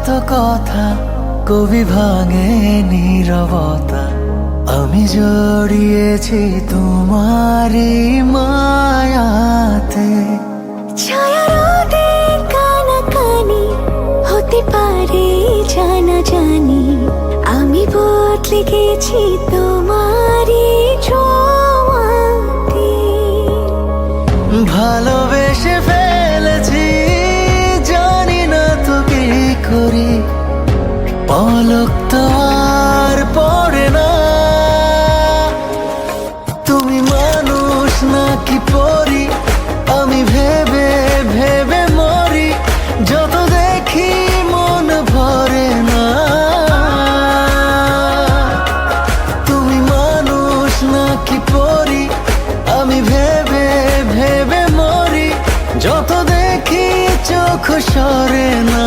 কত কথা কবি ভাঙে নীরবতা। আমি জড়িয়েছি তোমারই মায়াতে। ছায়া রোদে কানাকানি হতে পারে জানা জানি, আমি বদলে গেছি তোমারই ছোঁয়াতে। ভালোবেসে ফেলেছি, জানি না তো কি করি, পলক তো আর পড়ে না। তুমি মানুষ নাকি পরি, আমি ভেবে ভেবে মরি, যত দেখি মন ভরে না। তুমি মানুষ নাকি পরি, আমি ভেবে ভেবে মরি, যত দেখি চোখ সরে না।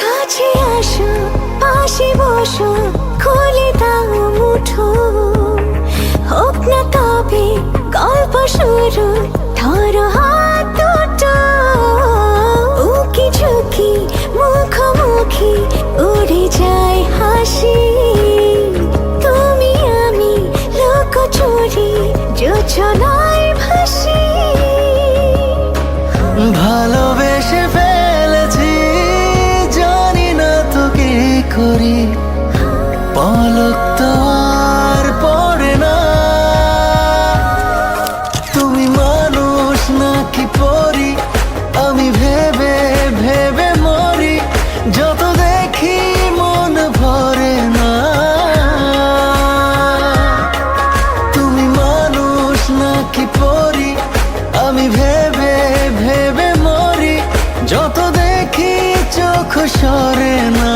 কাছে আসো, পাশে বসো, খুলে দাও মুঠো, হোক না তবে গল্প শুরু, ধরো হাত দুটো। উকি ঝুঁকি মুখোমুখি উড়ে যায় হাসি, তুমি আমি লুকোচুরি যোজনায় ভাসি। ভালোবেসে ফেলেছি, জানি না তো কি করি, পলক তো আর পড়ে না। তুমি মানুষ নাকি পরি, আমি ভেবে ভেবে মরি, যত দেখি মন ভরে না। তুমি মানুষ নাকি পরি, আমি ভেবে ভেবে মরি, যত দেখি চোখ সরে না।